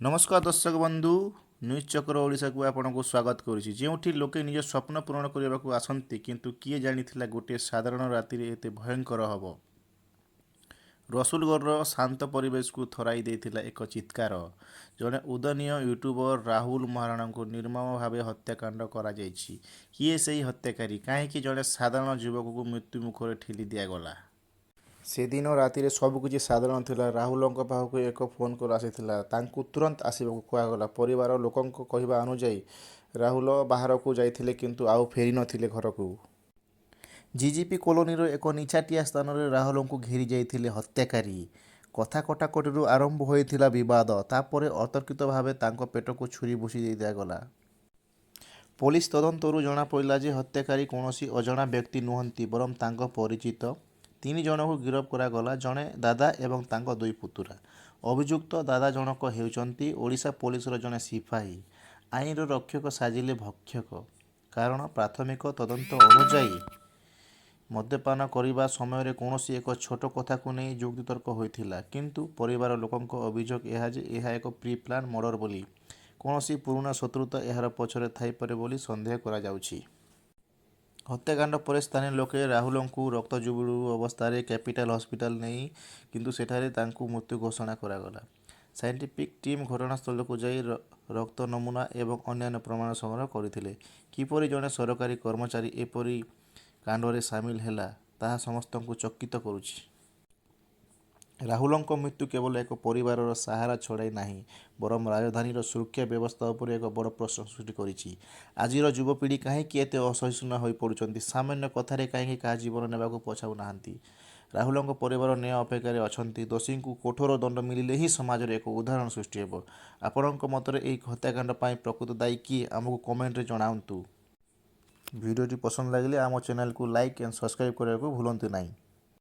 नमस्कार दर्शक बंधु न्यूज चक्र ओडिशा को आपनको स्वागत करुच्ची जो लोके निज स्वप्न पूरण करने को आसती किंतु किए जानी गोटे साधारण राति एत भयंकर हम रसुलगढ़ शांत परिवेश को थराई देथिला एक चित्कार जड़े उदनीय यूट्यूबर राहुल महाराणा को निर्मम भाव हत्याकांड करा किए से हत्याकारी कहीं जड़े साधारण युवक को मृत्यु मुखर ठेली दिगला सेदिन राति सबकिछि साधारण थिला। राहुलଙ୍କ पाखକୁ ଏକ ଫୋନ୍ କଲ୍ ଆସିଥିଲା। ତାଙ୍କୁ ତୁରନ୍ତ ଆସିବାକୁ କୁହାଗଲା। ପରିବାର ଲୋକଙ୍କ କହିବା ଅନୁଯାୟୀ ରାହୁଲ ବାହାରକୁ ଯାଇଥିଲେ କିନ୍ତୁ ଆଉ ଫେରି ନଥିଲେ ଘରକୁ। ଜିଜିପି କଲୋନୀର ଏକ ନିଛାଟିଆ ସ୍ଥାନରେ ରାହୁଲଙ୍କୁ ଘେରି ଯାଇଥିଲେ ହତ୍ୟାକାରୀ। କଥା କଟାକଟିରୁ ଆରମ୍ଭ ହୋଇଥିଲା ବିବାଦ। ତାପରେ ଅତର୍କିତ ଭାବେ ତାଙ୍କ ପେଟକୁ ଛୁରୀ ଭୁଷି ଦିଆଗଲା। ପୋଲିସ ତଦନ୍ତରୁ ଜଣାପଡ଼ିଲା ଯେ ହତ୍ୟାକାରୀ କୌଣସି ଅଜଣା ବ୍ୟକ୍ତି ନୁହନ୍ତି ବରଂ ତାଙ୍କ ପରିଚିତ 3 ଜଣଙ୍କୁ ଗିରଫ କରାଗଲା। ଜଣେ ଦାଦା ଏବଂ ତାଙ୍କ 2 ପୁତୁରା। ଅଭିଯୁକ୍ତ ଦାଦା ଜଣକ ହେଉଛନ୍ତି ଓଡ଼ିଶା ପୋଲିସର ଜଣେ ସିପାହୀ। ଆଇନର ରକ୍ଷକ ସାଜିଲେ ଭକ୍ଷକ। କାରଣ ପ୍ରାଥମିକ ତଦନ୍ତ ଅନୁଯାୟୀ ମଦ୍ୟପାନ କରିବା ସମୟରେ କୌଣସି ଏକ ଛୋଟ କଥାକୁ ନେଇ ଯୁକ୍ତିତର୍କ ହୋଇଥିଲା। କିନ୍ତୁ ପରିବାର ଲୋକଙ୍କ ଅଭିଯୋଗ ଯେ ଏହା ଏକ ପ୍ରି ପ୍ଲାନ୍ ମର୍ଡର ବୋଲି। କୌଣସି ପୁରୁଣା ଶତ୍ରୁତା ଏହାର ପଛରେ ଥାଇପାରେ ବୋଲି ସନ୍ଦେହ କରାଯାଉଛି। ହତ୍ୟାକାଣ୍ଡ ପରେ ସ୍ଥାନୀୟ ଲୋକେ ରାହୁଲଙ୍କୁ ରକ୍ତଜୁବୁଳୁ ଅବସ୍ଥାରେ କ୍ୟାପିଟାଲ ହସ୍ପିଟାଲ ନେଇ କିନ୍ତୁ ସେଠାରେ ତାଙ୍କୁ ମୃତ୍ୟୁ ଘୋଷଣା କରାଗଲା। ସାଇଣ୍ଟିଫିକ୍ ଟିମ୍ ଘଟଣାସ୍ଥଳକୁ ଯାଇ ରକ୍ତ ନମୁନା ଏବଂ ଅନ୍ୟାନ୍ୟ ପ୍ରମାଣ ସଂଗ୍ରହ କରିଥିଲେ। କିପରି ଜଣେ ସରକାରୀ କର୍ମଚାରୀ ଏପରି କାଣ୍ଡରେ ସାମିଲ ହେଲା ତାହା ସମସ୍ତଙ୍କୁ ଚକିତ କରୁଛି। ରାହୁଲଙ୍କ ମୃତ୍ୟୁ କେବଳ ଏକ ପରିବାରର ସାହାରା ଛଡ଼ାଇ ନାହିଁ ବରଂ ରାଜଧାନୀର ସୁରକ୍ଷା ବ୍ୟବସ୍ଥା ଉପରେ ଏକ ବଡ଼ ପ୍ରଶ୍ନ ସୃଷ୍ଟି କରିଛି। ଆଜିର ଯୁବପିଢ଼ି କାହିଁକି ଏତେ ଅସହିଷ୍ଣୁ ହୋଇପଡ଼ୁଛନ୍ତି? ସାମାନ୍ୟ କଥାରେ କାହିଁକି କାହା ଜୀବନ ନେବାକୁ ପଛାଉ ନାହାନ୍ତି? ରାହୁଲଙ୍କ ପରିବାର ନ୍ୟାୟ ଅପେକ୍ଷାରେ ଅଛନ୍ତି। ଦୋଷୀଙ୍କୁ କଠୋର ଦଣ୍ଡ ମିଳିଲେ ହିଁ ସମାଜରେ ଏକ ଉଦାହରଣ ସୃଷ୍ଟି ହେବ। ଆପଣଙ୍କ ମତରେ ଏହି ହତ୍ୟାକାଣ୍ଡ ପାଇଁ ପ୍ରକୃତ ଦାୟୀ କିଏ? ଆମକୁ କମେଣ୍ଟରେ ଜଣାନ୍ତୁ। ଭିଡ଼ିଓଟି ପସନ୍ଦ ଲାଗିଲେ ଆମ ଚ୍ୟାନେଲକୁ ଲାଇକ୍ ଏଣ୍ଡ ସବସ୍କ୍ରାଇବ୍ କରିବାକୁ ଭୁଲନ୍ତୁ ନାହିଁ।